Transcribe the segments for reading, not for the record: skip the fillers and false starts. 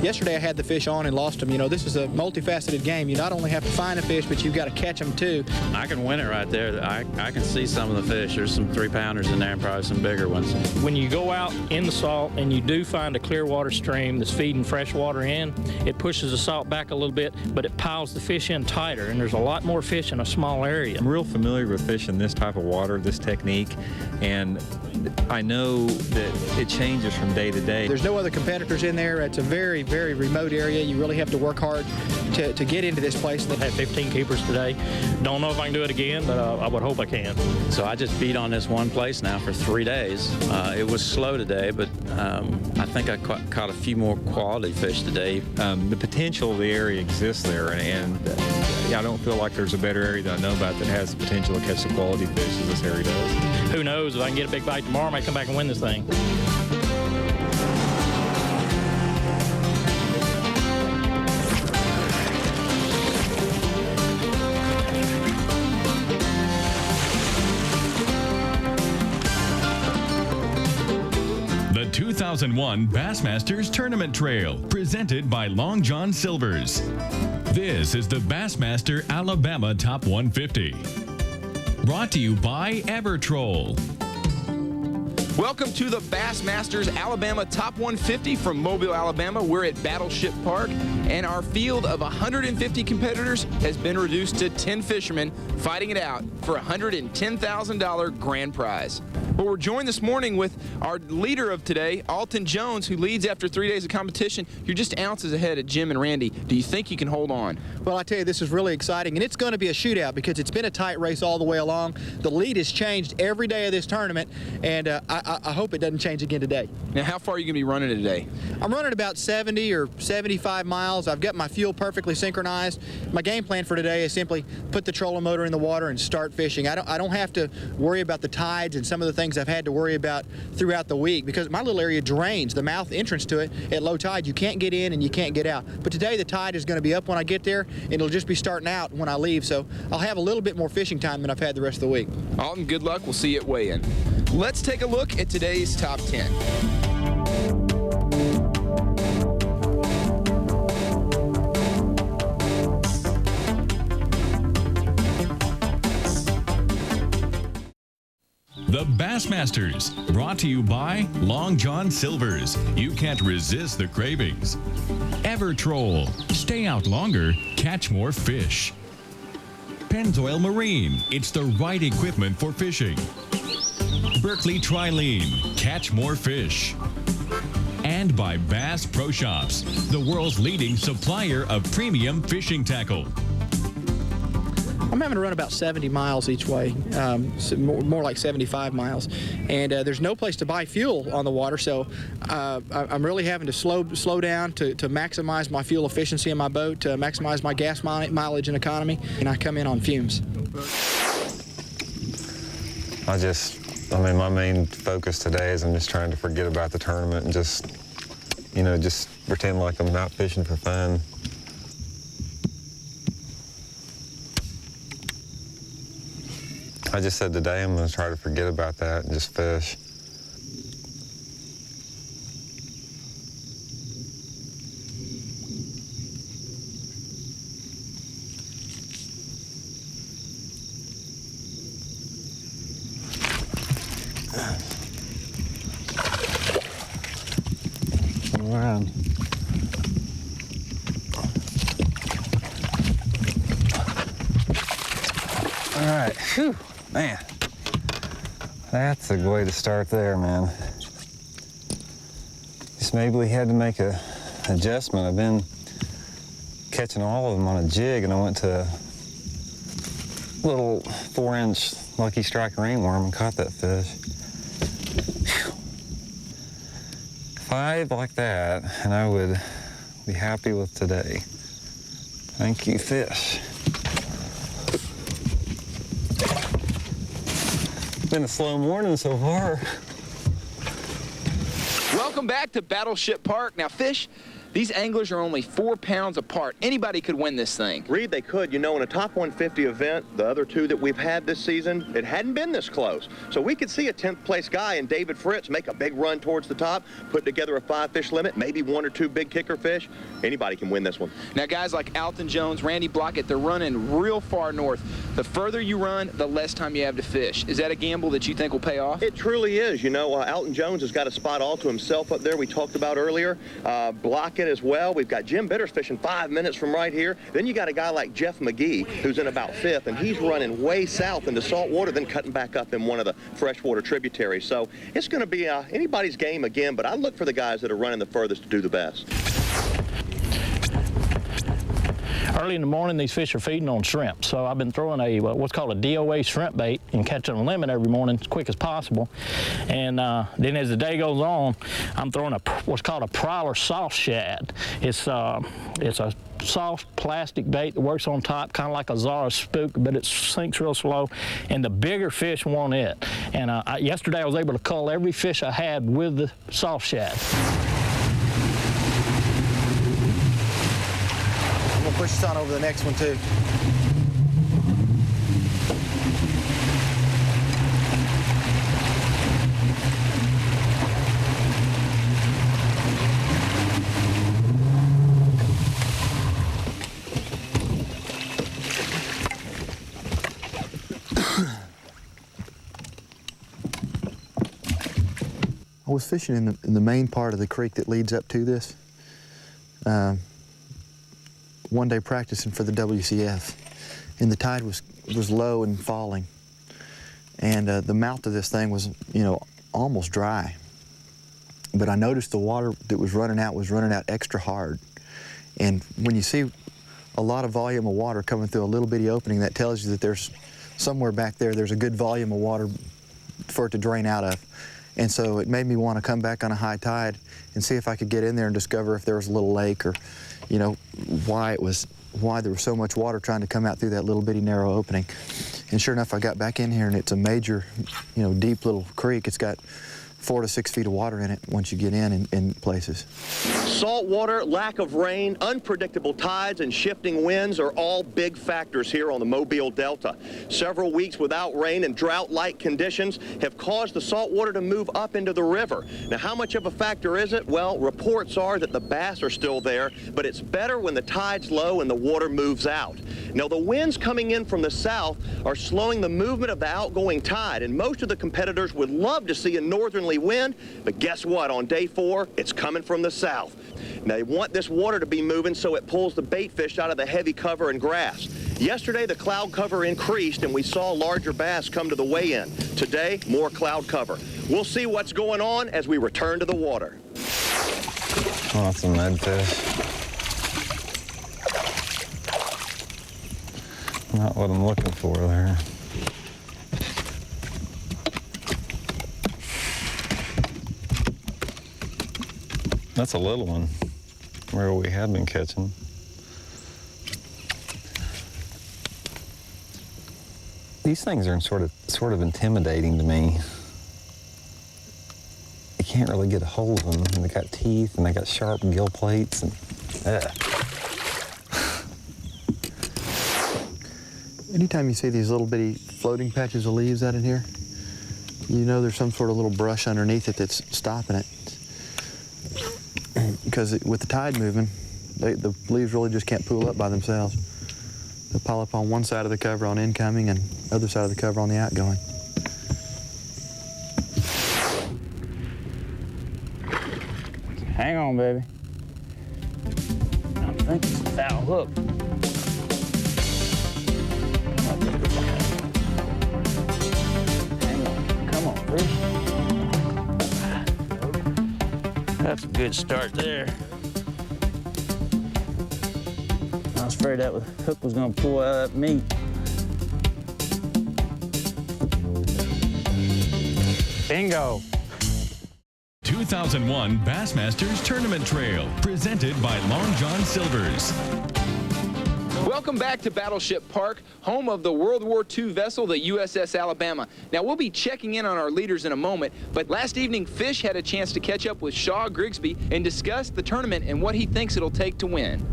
Yesterday I had the fish on and lost them. You know, this is a multifaceted game. You not only have to find a fish, but you've got to catch them too. I can win it right there. I can see some of the fish. There's some 3-pounders in there and probably some bigger ones. When you go out in the salt and you do find a clear water stream that's feeding fresh water in, it pushes the salt back a little bit, but it piles the fish in tighter, and there's a lot more fish in a small area. I'm real familiar with fishing this type of water, this technique, and I know that it changes from day to day. There's no other competitors in there. It's a very, very remote area. You really have to work hard to get into this place. They had 15 keepers today. Don't know if I can do it again, but I would hope I can. So I just beat on this one place now for 3 days. It was slow today, but I think I caught a few more quality fish today. The potential of the area exists there, and I don't feel like there's a better area that I know about that has the potential to catch the quality fish as this area does. Who knows, if I can get a big bite tomorrow, I might come back and win this thing. The 2001 Bassmasters Tournament Trail, presented by Long John Silver's. This is the Bassmaster Alabama Top 150. Brought to you by Evertroll. Welcome to the Bassmasters Alabama Top 150 from Mobile, Alabama. We're at Battleship Park, and our field of 150 competitors has been reduced to 10 fishermen fighting it out for a $110,000 grand prize. But we're joined this morning with our leader of today, Alton Jones, who leads after 3 days of competition. You're just ounces ahead of Jim and Randy. Do you think you can hold on? Well, I tell you, this is really exciting, and it's going to be a shootout because it's been a tight race all the way along. The lead has changed every day of this tournament, and I hope it doesn't change again today. Now, how far are you going to be running today? I'm running about 70 or 75 miles. I've got my fuel perfectly synchronized. My game plan for today is simply put the trolling motor in the water and start fishing. I don't have to worry about the tides and some of the things I've had to worry about throughout the week because my little area drains the mouth entrance to it at low tide. You can't get in and you can't get out. But today the tide is going to be up when I get there, and it'll just be starting out when I leave. So I'll have a little bit more fishing time than I've had the rest of the week. Alton, good luck. We'll see you at weigh-in. Let's take a look at today's top 10. The Bassmasters, brought to you by Long John Silver's. You can't resist the cravings. Evertroll, stay out longer, catch more fish. Pennzoil Marine, it's the right equipment for fishing. Berkeley Trilene, catch more fish. And by Bass Pro Shops, the world's leading supplier of premium fishing tackle. I'm having to run about 70 miles each way, so more like 75 miles. And there's no place to buy fuel on the water, so I'm really having to slow down to maximize my fuel efficiency in my boat, to maximize my gas mileage and economy, and I come in on fumes. I mean, my main focus today is I'm just trying to forget about the tournament and just pretend like I'm out fishing for fun. I just said today I'm going to try to forget about that and just fish. Wow. All right, whew, man. That's a way to start there, man. Just maybe we had to make an adjustment. I've been catching all of them on a jig, and I went to a little 4-inch Lucky Strike ringworm and caught that fish. Whew. 5 like that, and I would be happy with today. Thank you, fish. Been a slow morning so far. Welcome back to Battleship Park. Now, fish, These anglers are only 4 pounds apart. Anybody could win this thing. Reed, they could. You know, in a top 150 event, the other two that we've had this season, it hadn't been this close. So we could see a 10th place guy in David Fritz make a big run towards the top, put together a 5-fish limit, maybe 1 or 2 big kicker fish. Anybody can win this one. Now, guys like Alton Jones, Randy Blockett, they're running real far north. The further you run, the less time you have to fish. Is that a gamble that you think will pay off? It truly is. You know, Alton Jones has got a spot all to himself up there we talked about earlier. Blockett as well. We've got Jim Bitters fishing 5 minutes from right here. Then you got a guy like Jeff McGee, who's in about 5th, and he's running way south into salt water, then cutting back up in one of the freshwater tributaries. So it's going to be anybody's game again, but I look for the guys that are running the furthest to do the best. Early in the morning, these fish are feeding on shrimp, so I've been throwing a what's called a DOA shrimp bait and catching a limit every morning as quick as possible. And then as the day goes on, I'm throwing what's called a prowler soft shad. It's a soft plastic bait that works on top, kind of like a Zara spook, but it sinks real slow, and the bigger fish want it. And yesterday I was able to cull every fish I had with the soft shad. Push this on over the next one too. I was fishing in the main part of the creek that leads up to this. One day practicing for the WCF, and the tide was low and falling, and the mouth of this thing was, you know, almost dry. But I noticed the water that was running out extra hard, and when you see a lot of volume of water coming through a little bitty opening, that tells you that there's somewhere back there's a good volume of water for it to drain out of. And so it made me want to come back on a high tide and see if I could get in there and discover if there was a little lake, or, you know, why there was so much water trying to come out through that little bitty narrow opening. And sure enough, I got back in here, and it's a major, you know, deep little creek. It's got 4 to 6 feet of water in it once you get in places. Salt water, lack of rain, unpredictable tides, and shifting winds are all big factors here on the Mobile Delta. Several weeks without rain and drought-like conditions have caused the salt water to move up into the river. Now, how much of a factor is it? Well, reports are that the bass are still there, but it's better when the tide's low and the water moves out. Now, the winds coming in from the south are slowing the movement of the outgoing tide, and most of the competitors would love to see a northerly wind, but guess what? On day 4, it's coming from the south. Now, they want this water to be moving so it pulls the bait fish out of the heavy cover and grass. Yesterday, the cloud cover increased, and we saw larger bass come to the weigh-in. Today, more cloud cover. We'll see what's going on as we return to the water. Oh, that's a medfish. Not what I'm looking for there. That's a little one, where we have been catching. These things are sort of intimidating to me. You can't really get a hold of them, and they got teeth, and they got sharp gill plates, and Anytime you see these little bitty floating patches of leaves out in here, you know there's some sort of little brush underneath it that's stopping it. Because with the tide moving, the leaves really just can't pull up by themselves. They'll pile up on one side of the cover on incoming and other side of the cover on the outgoing. Hang on, baby. I think it's a foul hook. Hang on. Come on, fish. That's a good start there. I was afraid that hook was going to pull out that meat. Bingo. 2001 Bassmasters Tournament Trail, presented by Long John Silver's. Welcome back to Battleship Park, home of the World War II vessel, the USS Alabama. Now, we'll be checking in on our leaders in a moment, but last evening, Fish had a chance to catch up with Shaw Grigsby and discuss the tournament and what he thinks it'll take to win.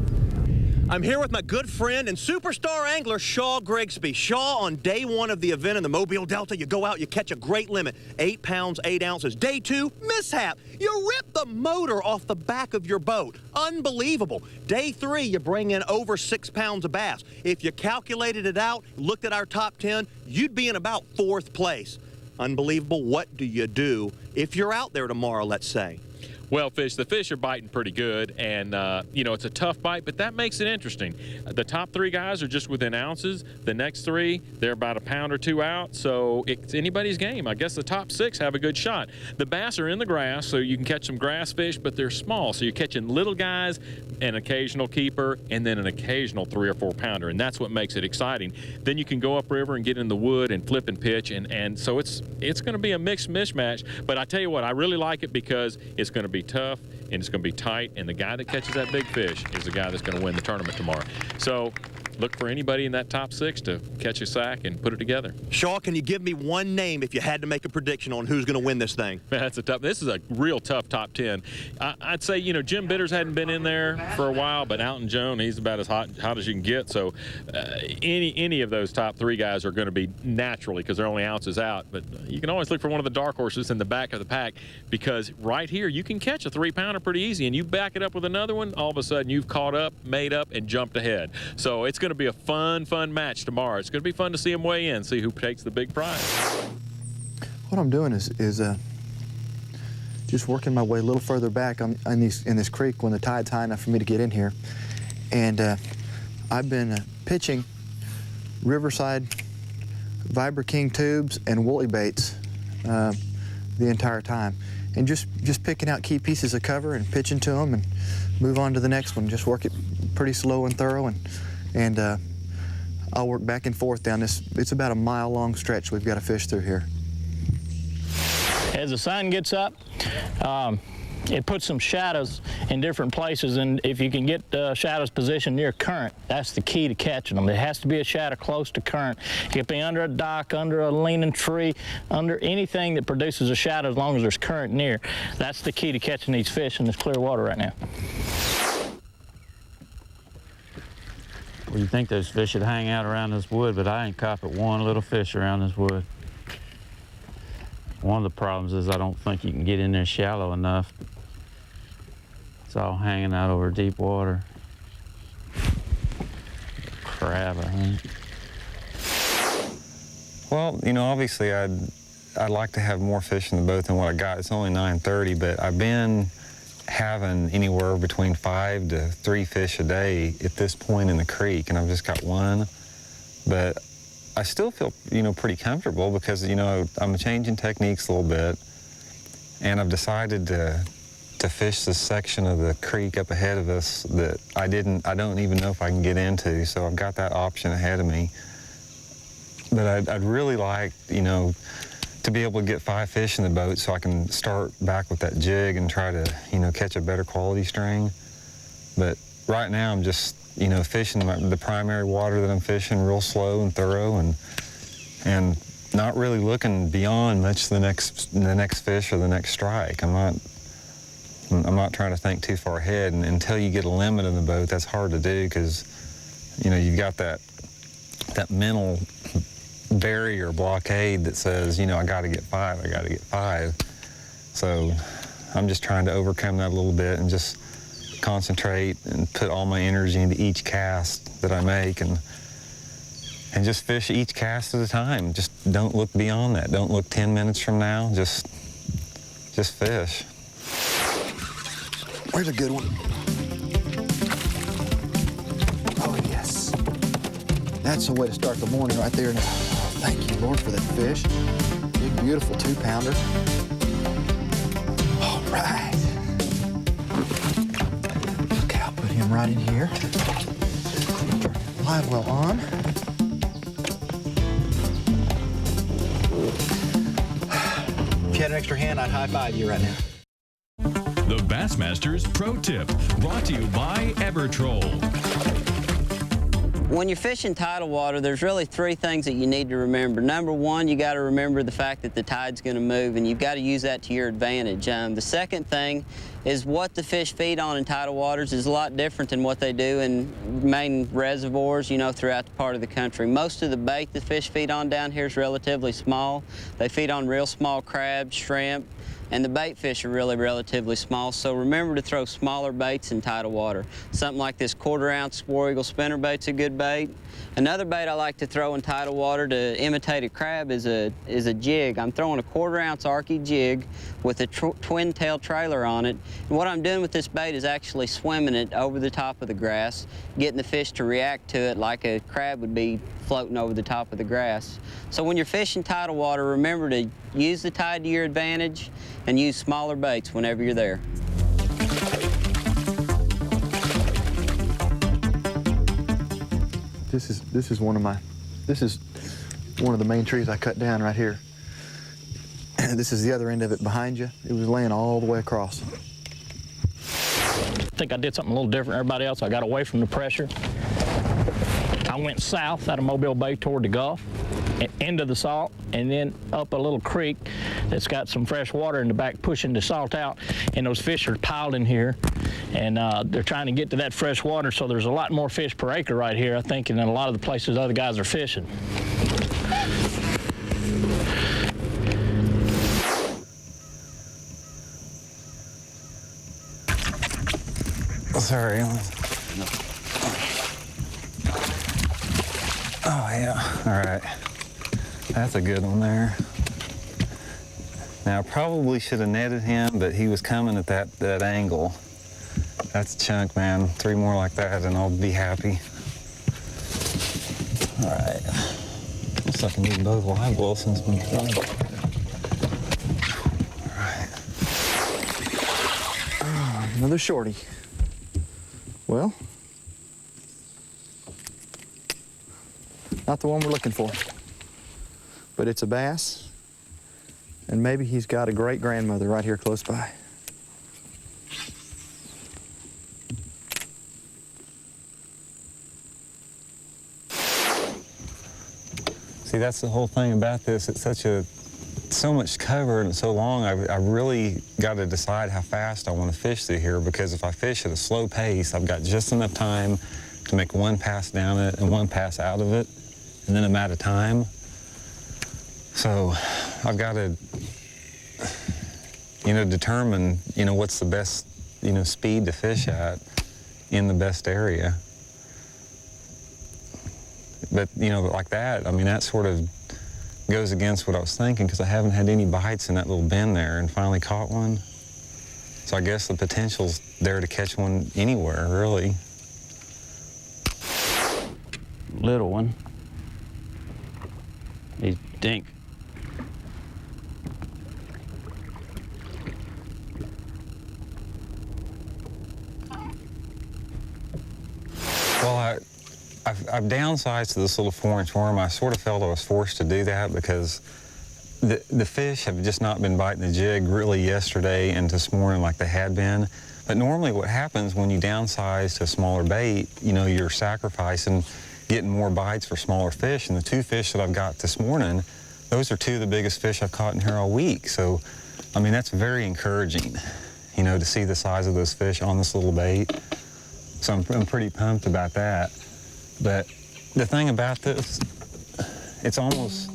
I'm here with my good friend and superstar angler, Shaw Grigsby. Shaw, on day one of the event in the Mobile Delta, you go out, you catch a great limit, 8 pounds, 8 ounces. Day two, mishap. You rip the motor off the back of your boat. Unbelievable. Day three, you bring in over 6 pounds of bass. If you calculated it out, looked at our top 10, you'd be in about 4th place. Unbelievable. What do you do if you're out there tomorrow, let's say? Well, the fish are biting pretty good, and, you know, it's a tough bite, but that makes it interesting. The top 3 guys are just within ounces. The next 3, they're about 1 pound or 2 out, so it's anybody's game. I guess the top 6 have a good shot. The bass are in the grass, so you can catch some grass fish, but they're small, so you're catching little guys, an occasional keeper, and then an occasional 3 or 4 pounder, and that's what makes it exciting. Then you can go upriver and get in the wood and flip and pitch, and so it's going to be a mixed mismatch, but I tell you what, I really like it because it's going to be tough and it's going to be tight, and the guy that catches that big fish is the guy that's going to win the tournament tomorrow. So look for anybody in that top 6 to catch a sack and put it together. Shaw, can you give me one name if you had to make a prediction on who's going to win this thing? This is a real tough top 10. I'd say, you know, Jim Bitters hadn't been in there for a while, but Alton Jones, he's about as hot as you can get. So any of those top 3 guys are going to be naturally, because they're only ounces out. But you can always look for one of the dark horses in the back of the pack, because right here you can catch a 3-pounder pretty easy, and you back it up with another one, all of a sudden you've caught up, made up, and jumped ahead. So it's going to be a fun match tomorrow. It's going to be fun to see them weigh in, see who takes the big prize. What I'm doing is just working my way a little further back in this creek when the tide's high enough for me to get in here. And I've been pitching Riverside Vibra King tubes and woolly baits the entire time. And just picking out key pieces of cover and pitching to them and move on to the next one. Just work it pretty slow and thorough, and I'll work back and forth down this. It's about a mile-long stretch we've got to fish through here. As the sun gets up, it puts some shadows in different places, and if you can get shadows positioned near current, that's the key to catching them. It has to be a shadow close to current. It can be under a dock, under a leaning tree, under anything that produces a shadow, as long as there's current near. That's the key to catching these fish in this clear water right now. Well, you think those fish should hang out around this wood, but I ain't caught but one little fish around this wood. One of the problems is I don't think you can get in there shallow enough. It's all hanging out over deep water. Crab, I think. Well, you know, obviously I'd like to have more fish in the boat than what I got. It's only 9:30, but I've been having anywhere between 5 to 3 fish a day at this point in the creek, and I've just got one. But I still feel, you know, pretty comfortable because, you know, I'm changing techniques a little bit, and I've decided to fish this section of the creek up ahead of us that I don't even know if I can get into, so I've got that option ahead of me. But I'd really like, you know, to be able to get 5 fish in the boat so I can start back with that jig and try to, you know, catch a better quality string. But right now I'm just, you know, fishing the primary water that I'm fishing real slow and thorough, and not really looking beyond much the next fish or the next strike. I'm not trying to think too far ahead, and until you get a limit in the boat, that's hard to do because, you know, you've got that mental barrier blockade that says, you know, I got to get 5, I got to get 5. So I'm just trying to overcome that a little bit and just concentrate and put all my energy into each cast that I make, and just fish each cast at a time. Just don't look beyond that. Don't look 10 minutes from now. Just fish. Where's a good one? Oh, yes. That's the way to start the morning right there. Thank you, Lord, for that fish. Big, beautiful 2-pounder. All right. Okay, I'll put him right in here. Turn the live well on. If you had an extra hand, I'd high-five you right now. The Bassmaster's Pro Tip, brought to you by Evertroll. When you're fishing tidal water, there's really three things that you need to remember. Number one, you got to remember the fact that the tide's going to move, and you've got to use that to your advantage. The second thing is what the fish feed on in tidal waters is a lot different than what they do in main reservoirs, you know, throughout the part of the country. Most of the bait the fish feed on down here is relatively small. They feed on real small crabs, shrimp, and the bait fish are really relatively small, so remember to throw smaller baits in tidal water. Something like this 1/4 ounce War Eagle spinner bait's a good bait. Another bait I like to throw in tidal water to imitate a crab is a jig. I'm throwing a 1/4 ounce Arky jig with a twin tail trailer on it. And what I'm doing with this bait is actually swimming it over the top of the grass, getting the fish to react to it like a crab would be floating over the top of the grass. So when you're fishing tidal water, remember to use the tide to your advantage and use smaller baits whenever you're there. This is one of the main trees I cut down right here. This is the other end of it behind you. It was laying all the way across. I think I did something a little different than everybody else. I got away from the pressure. I went south out of Mobile Bay toward the Gulf, into the salt, and then up a little creek that's got some fresh water in the back pushing the salt out, and those fish are piled in here, and they're trying to get to that fresh water, so there's a lot more fish per acre right here, I think, than a lot of the places other guys are fishing. Sorry. Oh, yeah. All right. That's a good one there. Now, I probably should have netted him, but he was coming at that angle. That's a chunk, man. 3 more like that, and I'll be happy. All right. Looks like I need both live wells since we're done. All right. Another shorty. Well, not the one we're looking for, but it's a bass, and maybe he's got a great-grandmother right here close by. See, that's the whole thing about this. It's so much cover and so long. I really got to decide how fast I want to fish through here, because if I fish at a slow pace, I've got just enough time to make one pass down it and one pass out of it, and then I'm out of time. So I've got to, determine, what's the best, speed to fish at in the best area. But, like that, I mean, that sort of goes against what I was thinking, because I haven't had any bites in that little bend there and finally caught one. So I guess the potential's there to catch one anywhere, really. Little one. He's dink. Well, I've downsized to this little 4-inch worm. I sort of felt I was forced to do that because the fish have just not been biting the jig really yesterday and this morning like they had been. But normally what happens when you downsize to a smaller bait, you're sacrificing getting more bites for smaller fish. And the 2 fish that I've got this morning, those are 2 of the biggest fish I've caught in here all week. So, I mean, that's very encouraging, to see the size of those fish on this little bait. So I'm pretty pumped about that. But the thing about this, it's almost,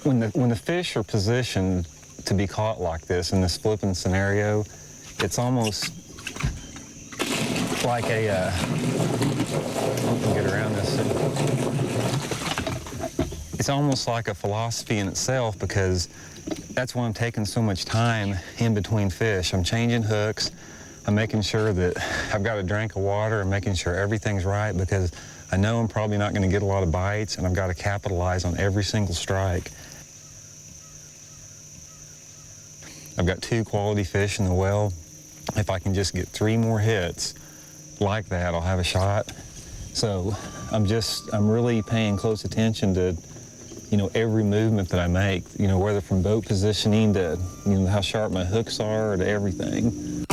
when the fish are positioned to be caught like this in this flipping scenario, it's almost like a, get around this. It's almost like a philosophy in itself, because that's why I'm taking so much time in between fish. I'm changing hooks. I'm making sure that I've got a drink of water and making sure everything's right, because I know I'm probably not going to get a lot of bites, and I've got to capitalize on every single strike. I've got 2 quality fish in the well. If I can just get 3 more hits like that, I'll have a shot. So I'm really paying close attention to, every movement that I make, whether from boat positioning to, how sharp my hooks are, or to everything.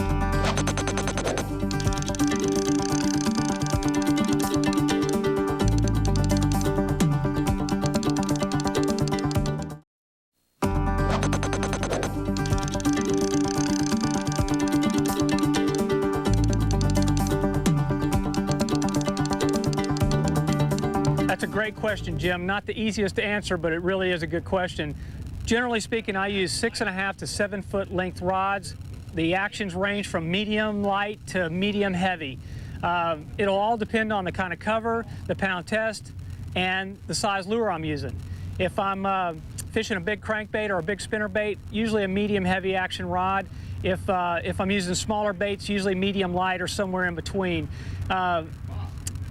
great question, Jim. Not the easiest to answer, but it really is a good question. Generally speaking, I use 6.5 to 7 foot length rods. The actions range from medium light to medium heavy. It'll all depend on the kind of cover, the pound test, and the size lure I'm using. If I'm fishing a big crankbait or a big spinnerbait, usually a medium heavy action rod. If I'm using smaller baits, usually medium light or somewhere in between. A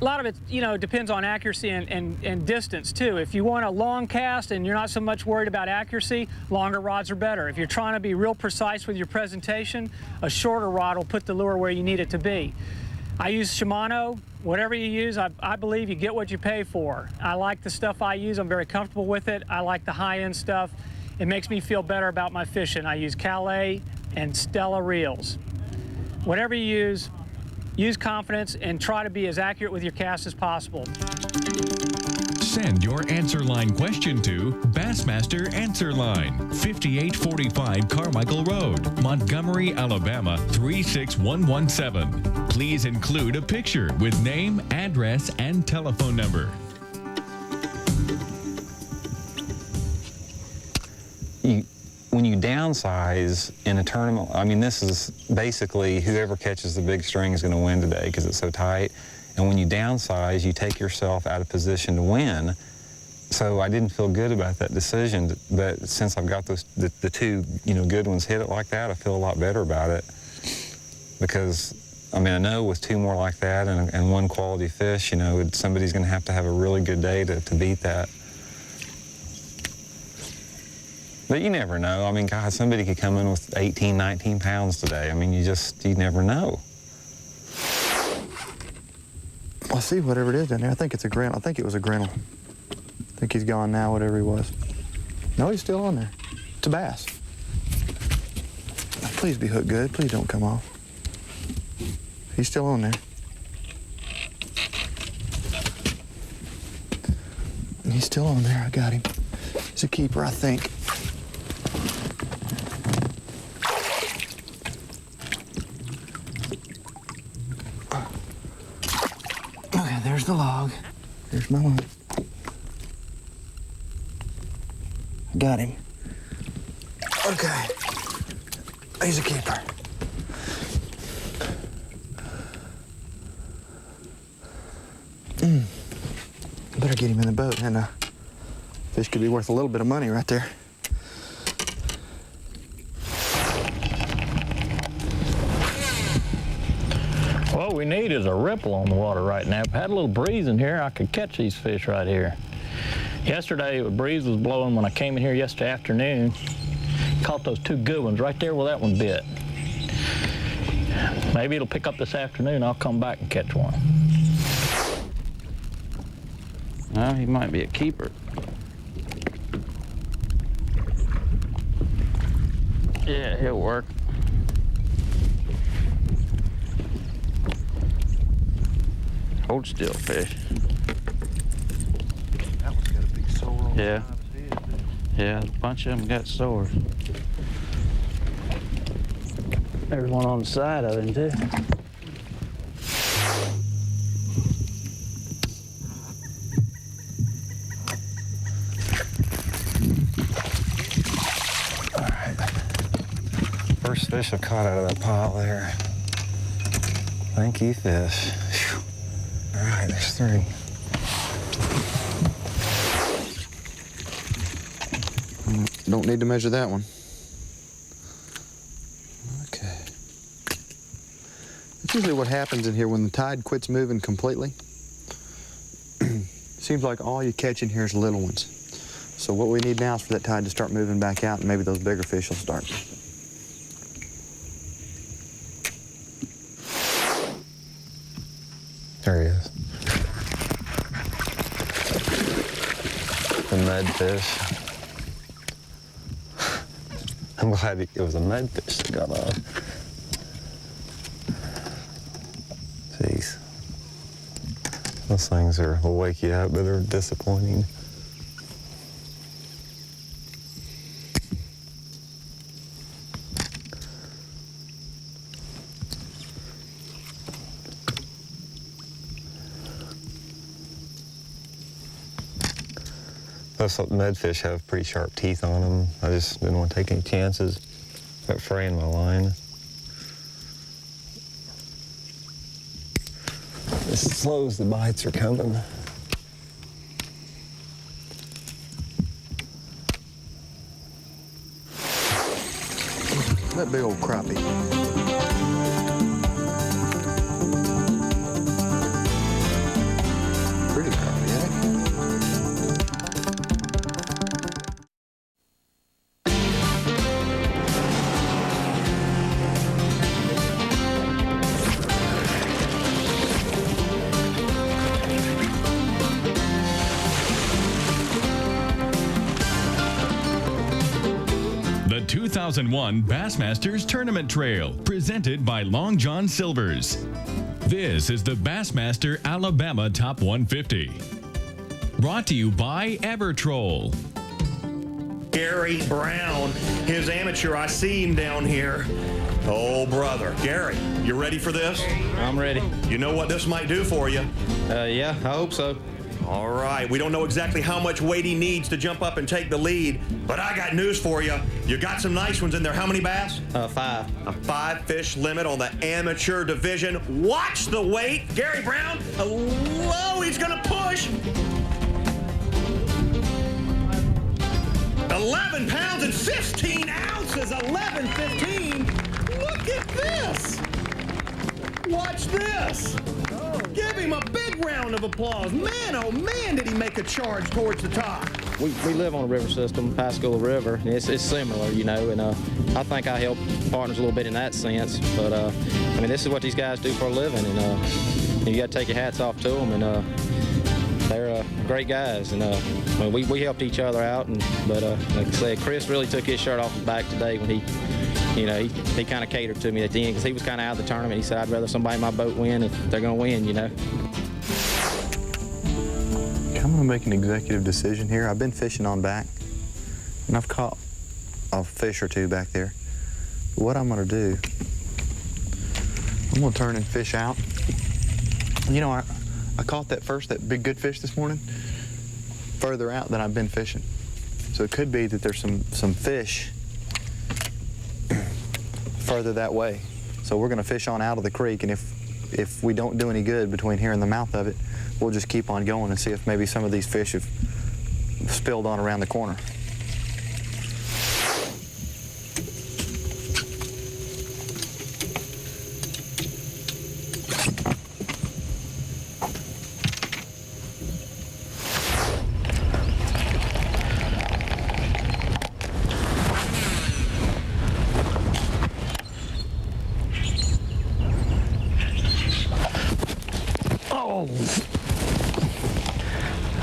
lot of it, depends on accuracy and distance too. If you want a long cast and you're not so much worried about accuracy, longer rods are better. If you're trying to be real precise with your presentation, a shorter rod will put the lure where you need it to be. I use Shimano. Whatever you use, I believe you get what you pay for. I like the stuff I use. I'm very comfortable with it. I like the high-end stuff. It makes me feel better about my fishing. I use Calais and Stella reels. Whatever you use confidence and try to be as accurate with your cast as possible. Send your Answer Line question to Bassmaster Answer Line, 5845 Carmichael Road, Montgomery, Alabama 36117. Please include a picture with name, address, and telephone number. When you downsize in a tournament, I mean, this is basically whoever catches the big string is going to win today because it's so tight. And when you downsize, you take yourself out of position to win. So I didn't feel good about that decision, but since I've got the two good ones hit it like that, I feel a lot better about it. Because, I mean, I know with two more like that and one quality fish, somebody's going to have a really good day to beat that. But you never know. I mean, God, somebody could come in with 18, 19 pounds today. I mean, you never know. Well, I see whatever it is down there. I think it's a grinnell. I think it was a grinnell. I think he's gone now, whatever he was. No, he's still on there. It's a bass. Please be hooked good. Please don't come off. He's still on there. He's still on there. I got him. He's a keeper, I think. Okay, there's the log. There's my log. Got him. Okay. He's a keeper. Better get him in the boat, and fish could be worth a little bit of money right there. What we need is a ripple on the water right now. If I had a little breeze in here, I could catch these fish right here. Yesterday, the breeze was blowing when I came in here yesterday afternoon. Caught those two good ones right there where that one bit. Maybe it'll pick up this afternoon. I'll come back and catch one. Well, he might be a keeper. Yeah, he'll work. Hold still, fish. That one's got a big sore on the Yeah. side of his head, too. Yeah, a bunch of them got sores. There's one on the side of him, too. All right. First fish I've caught out of that pot there. Thank you, fish. Whew. All right, there's three. Don't need to measure that one. Okay. That's usually what happens in here when the tide quits moving completely. Seems like all you catch in here is little ones. So what we need now is for that tide to start moving back out, and maybe those bigger fish will start. There he is. The mudfish. I'm glad it was a mudfish that got off. Jeez. Those things will wake you up, but they're disappointing. Plus, medfish have pretty sharp teeth on them. I just didn't want to take any chances about fraying my line. As slow as the bites are coming. That big old crappie. Pretty crappie, isn't it? The 2001 Bassmasters Tournament Trail, presented by Long John Silver's. This is the Bassmaster Alabama Top 150. Brought to you by Evertroll. Gary Brown, his amateur. I see him down here. Oh, brother. Gary, you ready for this? I'm ready. You know what this might do for you? Yeah, I hope so. All right, we don't know exactly how much weight he needs to jump up and take the lead, but I got news for you. You got some nice ones in there. How many bass? 5. A 5-fish limit on the amateur division. Watch the weight. Gary Brown, hello, he's gonna push. 11 pounds and 15 ounces, 11.15. Look at this. Watch this. Give him a big round of applause. Man, oh man, did he make a charge towards the top. We live on a river system, Pascagoula River, and it's similar, you know, and I think I help partners a little bit in that sense, but I mean, this is what these guys do for a living, and you got to take your hats off to them, and they're great guys, and we helped each other out, but like I said, Chris really took his shirt off his back today when he kind of catered to me at the end, because he was kind of out of the tournament. He said, I'd rather somebody in my boat win if they're going to win, you know. I'm going to make an executive decision here. I've been fishing on back, and I've caught a fish or two back there. But what I'm going to do, I'm going to turn and fish out. You know, I caught that big good fish this morning further out than I've been fishing. So it could be that there's some fish further that way. So we're going to fish on out of the creek, and if we don't do any good between here and the mouth of it, we'll just keep on going and see if maybe some of these fish have spilled on around the corner.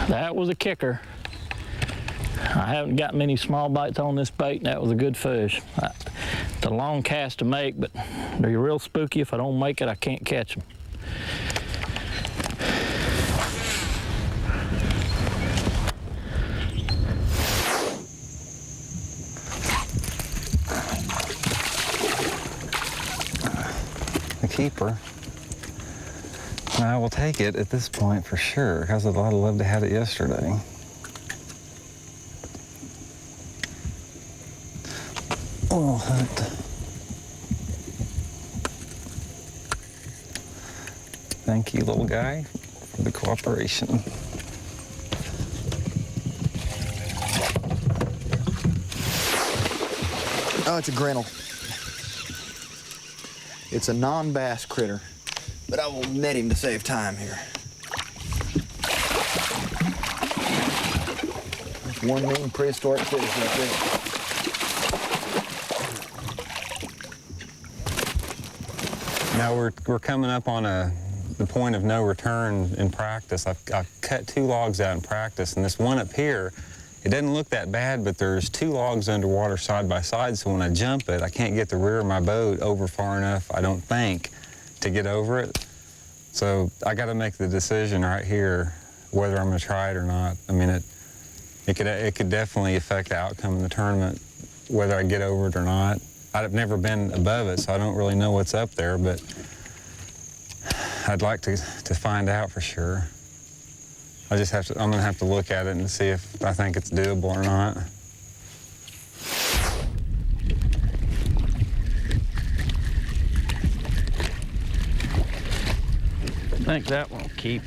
That was a kicker. I haven't got many small bites on this bait, and that was a good fish. It's a long cast to make, but they're real spooky. If I don't make it, I can't catch them. The keeper. I will take it at this point for sure, because I'd love to have it yesterday. Oh, hunt. Thank you, little guy, for the cooperation. Oh, it's a grinnell. It's a non-bass critter, but I will net him to save time here. That's one mean prehistoric fish right there. Now we're coming up on the point of no return in practice. I've cut 2 logs out in practice, and this one up here, it doesn't look that bad, but there's 2 logs underwater side by side, so when I jump it, I can't get the rear of my boat over far enough, I don't think, to get over it. So I got to make the decision right here whether I'm going to try it or not. I mean, it could definitely affect the outcome of the tournament, whether I get over it or not. I've never been above it, so I don't really know what's up there, but I'd like to find out for sure. I'm going to have to look at it and see if I think it's doable or not. I think that won't keep.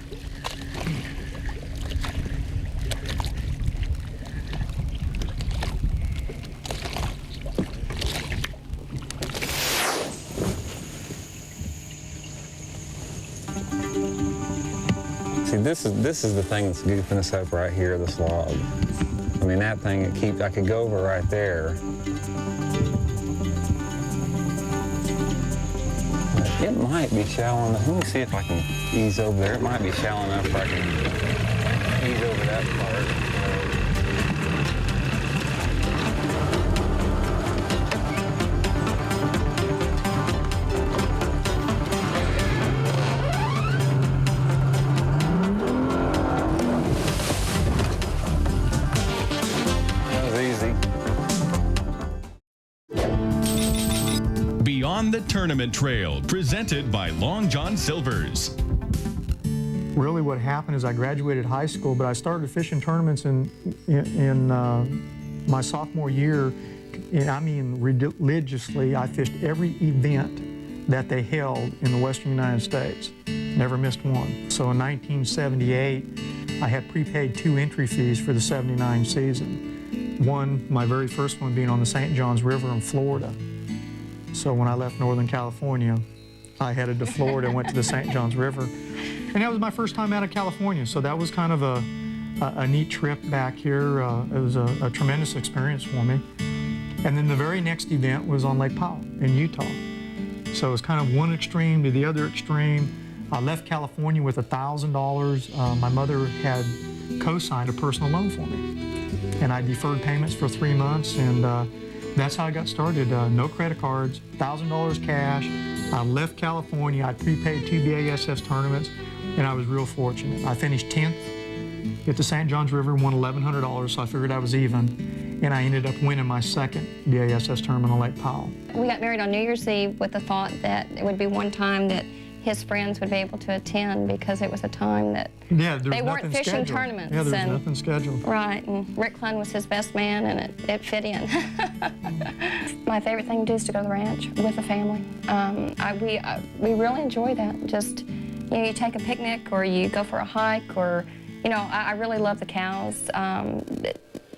See, this is the thing that's goofing us up right here, this log. I mean, that thing, I could go over right there. It might be shallow enough. Let me see if I can ease over there. It might be shallow enough where I can ease over that part. Beyond the Tournament Trail, presented by Long John Silver's. Really what happened is I graduated high school, but I started fishing tournaments in my sophomore year, and I mean religiously. I fished every event that they held in the western United States. Never missed one. So in 1978, I had prepaid 2 entry fees for the 79 season. One, my very first one being on the St. Johns River in Florida. So when I left Northern California, I headed to Florida and went to the St. Johns River. And that was my first time out of California, so that was kind of a neat trip back here. It was a tremendous experience for me. And then the very next event was on Lake Powell in Utah. So it was kind of one extreme to the other extreme. I left California with $1,000. My mother had co-signed a personal loan for me. And I deferred payments for 3 months, and that's how I got started. No credit cards, $1,000 cash. I left California. I prepaid 2 BASS tournaments, and I was real fortunate. I finished 10th at the St. Johns River, won $1,100, so I figured I was even. And I ended up winning my second BASS tournament on Lake Powell. We got married on New Year's Eve with the thought that it would be one time that his friends would be able to attend, because it was a time that they weren't fishing scheduled. tournaments. Yeah, there was nothing scheduled. Right, and Rick Klein was his best man, and it fit in. My favorite thing to do is to go to the ranch with the family. We really enjoy that. Just, you know, you take a picnic, or you go for a hike, or, you know, I really love the cows.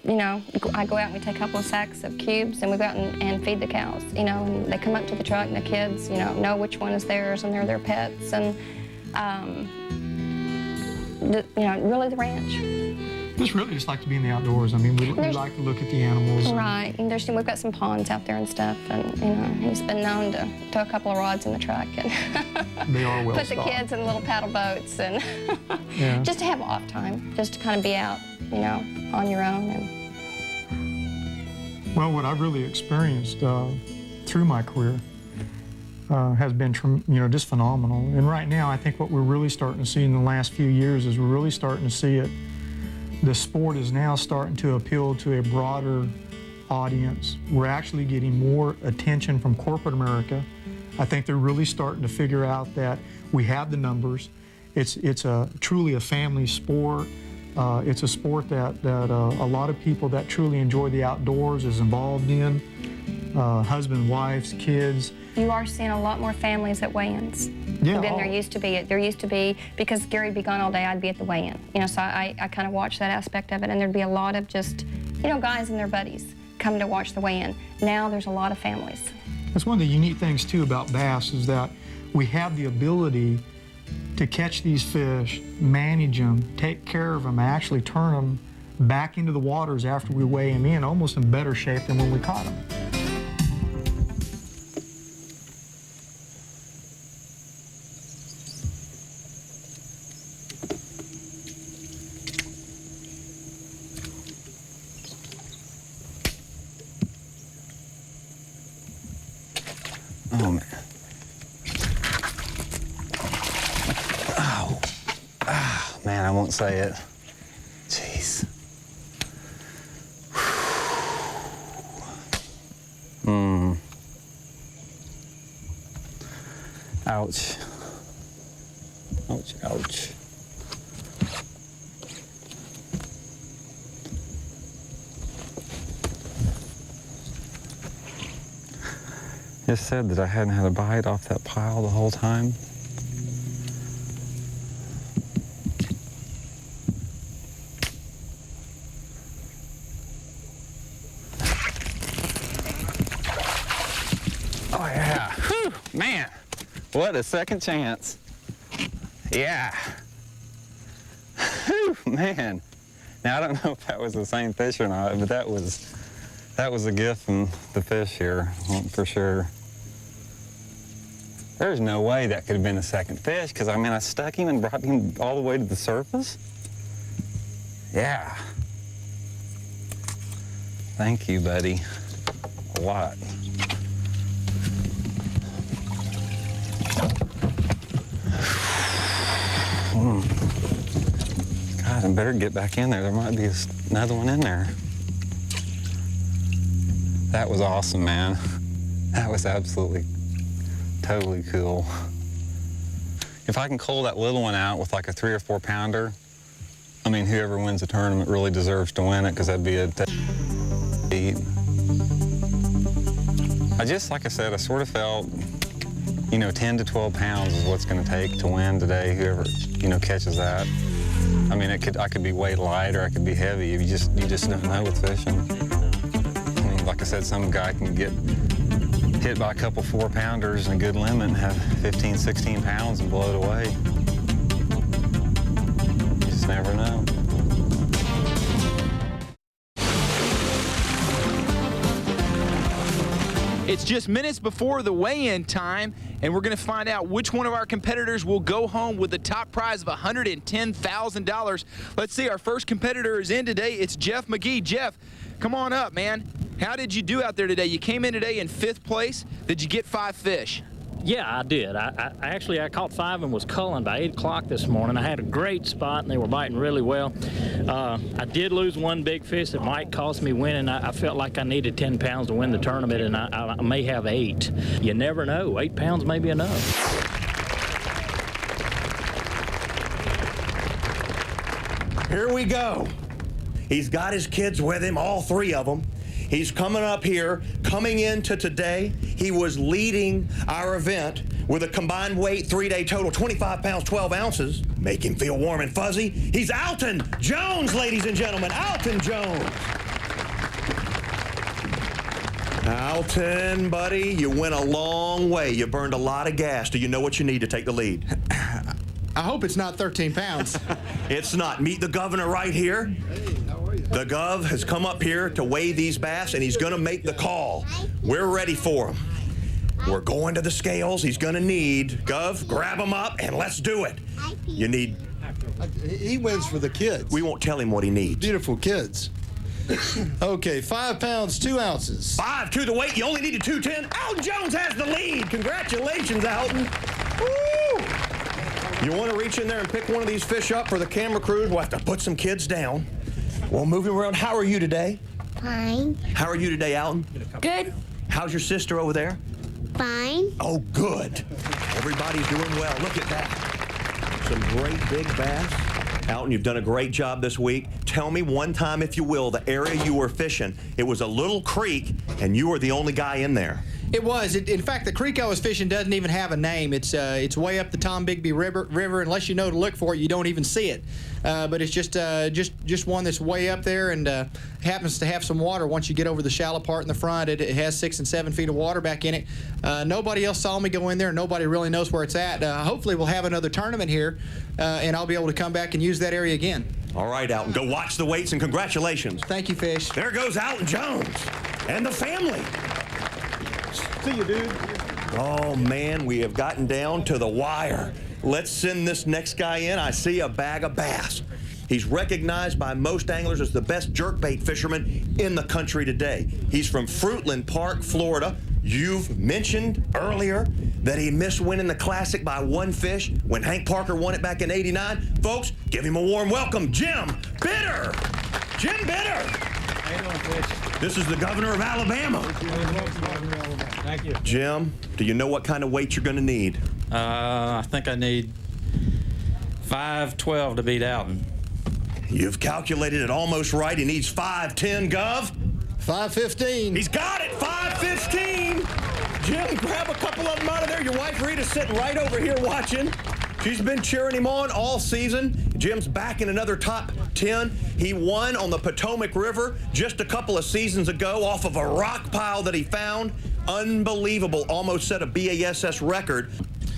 You know, I go out and we take a couple of sacks of cubes, and we go out and feed the cows, you know, and they come up to the truck, and the kids, you know which one is theirs, and they're their pets, and, you know, really the ranch. Just really just like to be in the outdoors. I mean, we like to look at the animals. Right, and we've got some ponds out there and stuff, and, you know, he's been known to tow a couple of rods in the truck and they are well put the kids in little paddle boats, and just to have off time, just to kind of be out, you know, on your own. Well, what I've really experienced through my career has been, you know, just phenomenal. And right now, I think what we're really starting to see in the last few years is we're really starting to see it. The sport is now starting to appeal to a broader audience. We're actually getting more attention from corporate America. I think they're really starting to figure out that we have the numbers. It's truly a family sport. It's a sport that a lot of people that truly enjoy the outdoors is involved in. Husband, wives, kids. You are seeing a lot more families at weigh-ins than there used to be. There used to be, because Gary'd be gone all day, I'd be at the weigh-in. You know, so I kind of watched that aspect of it, and there'd be a lot of just, you know, guys and their buddies coming to watch the weigh-in. Now there's a lot of families. That's one of the unique things, too, about bass, is that we have the ability to catch these fish, manage them, take care of them, actually turn them back into the waters after we weigh them in, almost in better shape than when we caught them. Oh, man. Oh. Ah, man, I won't say it. Jeez. Ouch. Ouch, ouch. just said that I hadn't had a bite off that pile the whole time. Oh yeah, whew, man, what a second chance. Yeah, whew, man. Now I don't know if that was the same fish or not, but that was a gift from the fish here, for sure. There's no way that could have been a second fish, because I mean, I stuck him and brought him all the way to the surface. Yeah. Thank you, buddy. A lot. God, I better get back in there. There might be another one in there. That was awesome, man. That was absolutely, totally cool. If I can cull that little one out with like a 3 or 4 pounder, I mean, whoever wins the tournament really deserves to win it, because that'd be a eat. Like I said, I sort of felt, you know, 10 to 12 pounds is what's going to take to win today, whoever, you know, catches that. I mean, I could be way light or I could be heavy. You just don't know with fishing. I mean, like I said, some guy can get hit by a couple 4-pounders and a good limit and have 15, 16 pounds and blow it away. You just never know. It's just minutes before the weigh-in time, and we're going to find out which one of our competitors will go home with the top prize of $110,000. Let's see, our first competitor is in today. It's Jeff McGee. Jeff, come on up, man. How did you do out there today? You came in today in 5th place. Did you get 5 fish? Yeah, I did. I caught 5 and was culling by 8 o'clock this morning. I had a great spot and they were biting really well. I did lose 1 big fish that might cost me winning. I felt like I needed 10 pounds to win the tournament, and I may have 8. You never know. 8 pounds may be enough. Here we go. He's got his kids with him, all 3 of them. He's coming up here, coming into today. He was leading our event with a combined weight 3-day total, 25 pounds, 12 ounces. Make him feel warm and fuzzy. He's Alton Jones, ladies and gentlemen, Alton Jones. Alton, buddy, you went a long way. You burned a lot of gas. Do you know what you need to take the lead? I hope it's not 13 pounds. It's not. Meet the governor right here. The Gov has come up here to weigh these bass, and he's going to make the call. We're ready for him. We're going to the scales. He's going to need, Gov, grab him up, and let's do it. You need... He wins for the kids. We won't tell him what he needs. Beautiful kids. Okay, 5 pounds, 2 ounces. 5 to the weight. You only needed 210. Alton Jones has the lead. Congratulations, Alton. Woo! You want to reach in there and pick one of these fish up for the camera crews? We'll have to put some kids down. Well, moving around, how are you today? Fine. How are you today, Alton? Good. How's your sister over there? Fine. Oh, good. Everybody's doing well. Look at that. Some great big bass. Alton, you've done a great job this week. Tell me one time, if you will, the area you were fishing. It was a little creek, and you were the only guy in there. It was. In fact, the creek I was fishing doesn't even have a name. It's way up the Tom Bigby River. Unless you know to look for it, you don't even see it. But it's just one that's way up there, and happens to have some water. Once you get over the shallow part in the front, it has 6 and 7 feet of water back in it. Nobody else saw me go in there. Nobody really knows where it's at. Hopefully, we'll have another tournament here, and I'll be able to come back and use that area again. All right, Alton, go watch the weights, and congratulations. Thank you, Fish. There goes Alton Jones and the family. See you, dude. Oh, man, we have gotten down to the wire. Let's send this next guy in. I see a bag of bass. He's recognized by most anglers as the best jerkbait fisherman in the country today. He's from Fruitland Park, Florida. You've mentioned earlier that he missed winning the Classic by 1 fish when Hank Parker won it back in '89. Folks, give him a warm welcome, Jim Bitter. Jim Bitter. How you doing, Fish? This is the governor of Alabama. Thank you. Jim, do you know what kind of weight you're going to need? I think I need 512 to beat Alton. You've calculated it almost right. He needs 510, Gov. 515. He's got it, 515. Jim, grab a couple of them out of there. Your wife Rita's sitting right over here watching. She's been cheering him on all season. Jim's back in another top 10. He won on the Potomac River just a couple of seasons ago off of a rock pile that he found. Unbelievable. Almost set a BASS record.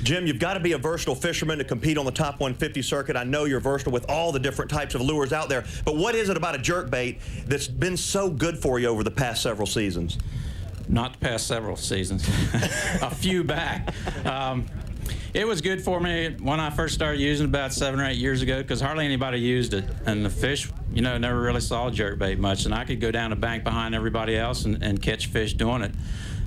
Jim, you've got to be a versatile fisherman to compete on the top 150 circuit. I know you're versatile with all the different types of lures out there, but what is it about a jerkbait that's been so good for you over the past several seasons? Not the past several seasons, a few back. It was good for me when I first started using it about 7 or 8 years ago because hardly anybody used it. And the fish, you know, never really saw jerkbait much. And I could go down the bank behind everybody else and catch fish doing it.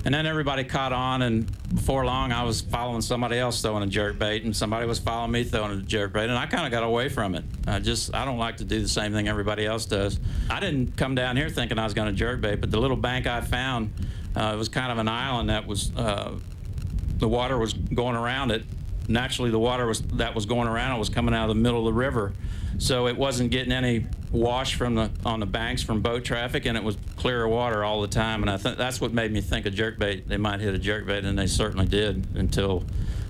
And then everybody caught on, and before long I was following somebody else throwing a jerkbait, and somebody was following me throwing a jerkbait, and I kind of got away from it. I don't like to do the same thing everybody else does. I didn't come down here thinking I was going to jerkbait, but the little bank I found, it was kind of an island that was, the water was going around it. Naturally, the water that was going around it was coming out of the middle of the river, so it wasn't getting any wash on the banks from boat traffic, and it was clear water all the time. And I think that's what made me think a jerkbait. They might hit a jerkbait, and they certainly did until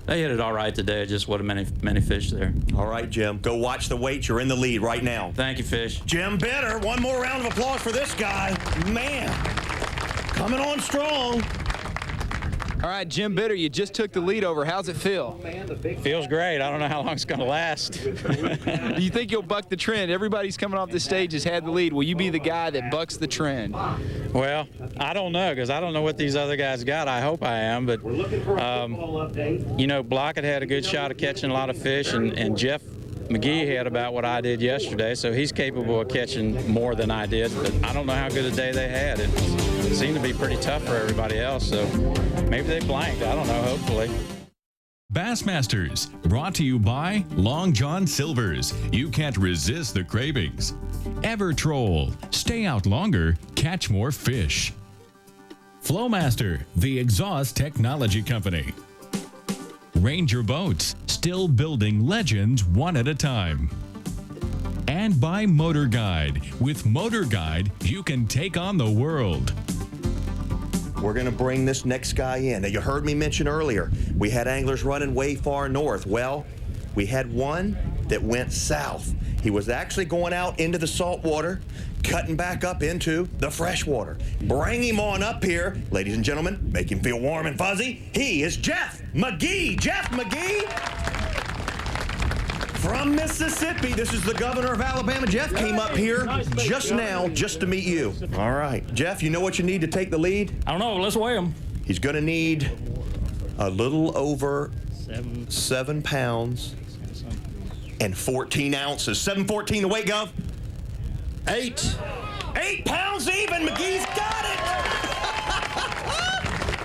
they hit it all right today. It just wasn't many fish there. All right, Jim, go watch the weights. You're in the lead right now. Thank you, Fish. Jim Bitter, one more round of applause for this guy. Man, coming on strong. All right, Jim Bitter, you just took the lead over. How's it feel? Feels great. I don't know how long it's going to last. Do you think you'll buck the trend? Everybody's coming off the stage has had the lead. Will you be the guy that bucks the trend? Well, I don't know, because I don't know what these other guys got. I hope I am, but you know, Blockett had a good shot of catching a lot of fish, and Jeff McGee had about what I did yesterday, so he's capable of catching more than I did, but I don't know how good a day they had. It seemed to be pretty tough for everybody else, so maybe they blanked. I don't know, hopefully. Bassmasters, brought to you by Long John Silver's. You can't resist the cravings. Evertroll, stay out longer, catch more fish. Flowmaster, the exhaust technology company. Ranger Boats, still building legends one at a time. And by Motor Guide. With Motor Guide, you can take on the world. We're going to bring this next guy in. Now, you heard me mention earlier, we had anglers running way far north. Well, we had one that went south. He was actually going out into the salt water, cutting back up into the freshwater. Bring him on up here. Ladies and gentlemen, make him feel warm and fuzzy. He is Jeff McGee. Jeff McGee from Mississippi. This is the governor of Alabama. Jeff came up here just now just to meet you. All right. Jeff, you know what you need to take the lead? I don't know. Let's weigh him. He's going to need a little over 7 pounds and 14 ounces. 714 the weight, Gov. 8 pounds even. McGee's got it.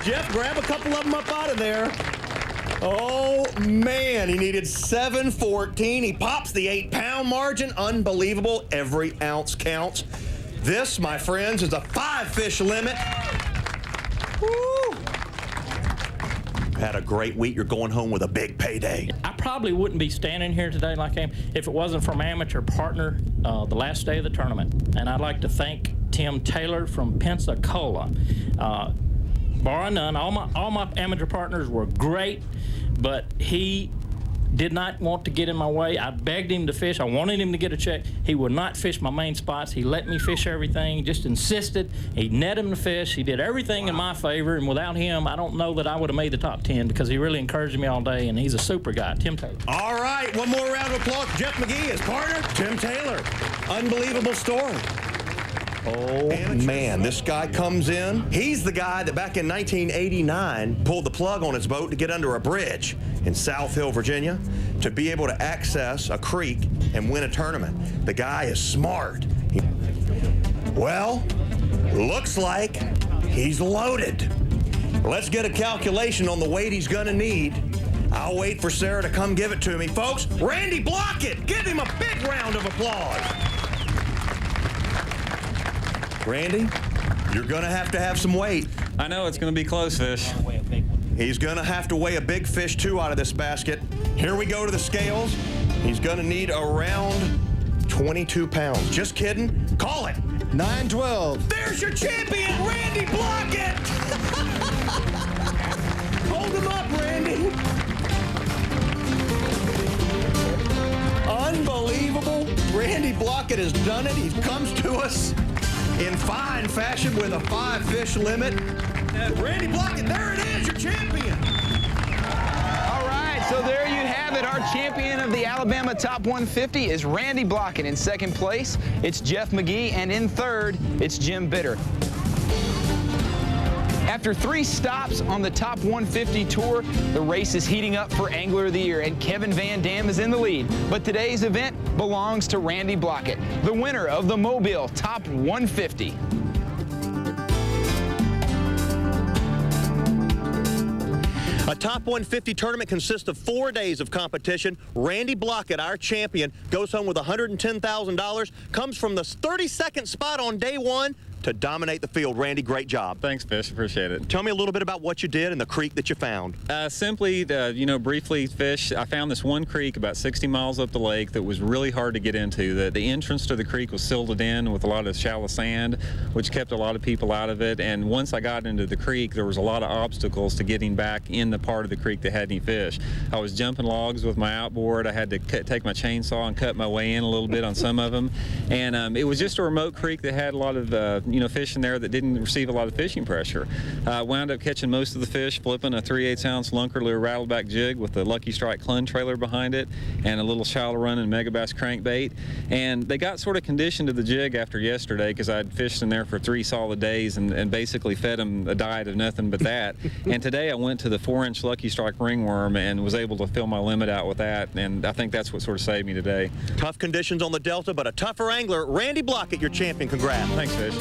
Jeff, grab a couple of them up out of there. Oh, man, he needed 714. He pops the 8-pound margin. Unbelievable. Every ounce counts. This, my friends, is a 5-fish limit. Woo! Had a great week. You're going home with a big payday. I probably wouldn't be standing here today like I am if it wasn't for my amateur partner the last day of the tournament. And I'd like to thank Tim Taylor from Pensacola. Bar none, all my amateur partners were great, but he did not want to get in my way. I begged him to fish. I wanted him to get a check. He would not fish my main spots. He let me fish everything, just insisted. He net him the fish. He did everything in my favor, and without him, I don't know that I would have made the top 10 because he really encouraged me all day, and he's a super guy, Tim Taylor. All right, one more round of applause. Jeff McGee, his partner, Tim Taylor. Unbelievable story. Oh, man, this guy comes in. He's the guy that back in 1989 pulled the plug on his boat to get under a bridge in South Hill, Virginia, to be able to access a creek and win a tournament. The guy is smart. Well, looks like he's loaded. Let's get a calculation on the weight he's gonna need. I'll wait for Sarah to come give it to me. Folks, Randy Blockett, give him a big round of applause. Randy, you're going to have some weight. I know it's going to be close, Fish. He's going to have to weigh a big fish, too, out of this basket. Here we go to the scales. He's going to need around 22 pounds. Just kidding. Call it. 912. There's your champion, Randy Blockett. Randy Blockett has done it. He comes to us in fine fashion with a 5-fish limit. Randy Blockett, there it is, your champion. All right, so there you have it. Our champion of the Alabama Top 150 is Randy Blockett. In second place, it's Jeff McGee, and in third, it's Jim Bitter. After 3 stops on the Top 150 Tour, the race is heating up for Angler of the Year, and Kevin Van Dam is in the lead. But today's event belongs to Randy Blockett, the winner of the Mobile Top 150. A Top 150 tournament consists of 4 days of competition. Randy Blockett, our champion, goes home with $110,000, comes from the 32nd spot on day 1 to dominate the field. Randy, great job. Thanks, Fish. Appreciate it. Tell me a little bit about what you did and the creek that you found. Simply, briefly, Fish, I found this one creek about 60 miles up the lake that was really hard to get into. The entrance to the creek was silted in with a lot of shallow sand, which kept a lot of people out of it. And once I got into the creek, there was a lot of obstacles to getting back in the part of the creek that had any fish. I was jumping logs with my outboard. I had to take my chainsaw and cut my way in a little bit on some of them. And it was just a remote creek that had a lot of fish in there that didn't receive a lot of fishing pressure. Wound up catching most of the fish, flipping a 3/8-ounce Lunker Lure rattleback jig with the Lucky Strike Clun trailer behind it and a little shallow running Megabass crankbait. And they got sort of conditioned to the jig after yesterday because I'd fished in there for 3 solid days and basically fed them a diet of nothing but that. And today I went to the 4-inch Lucky Strike ringworm and was able to fill my limit out with that. And I think that's what sort of saved me today. Tough conditions on the Delta, but a tougher angler. Randy Blockett, your champion. Congrats. Thanks, Fish.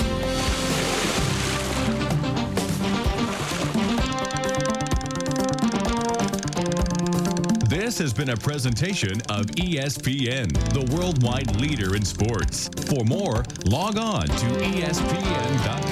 This has been a presentation of ESPN, the worldwide leader in sports. For more, log on to ESPN.com.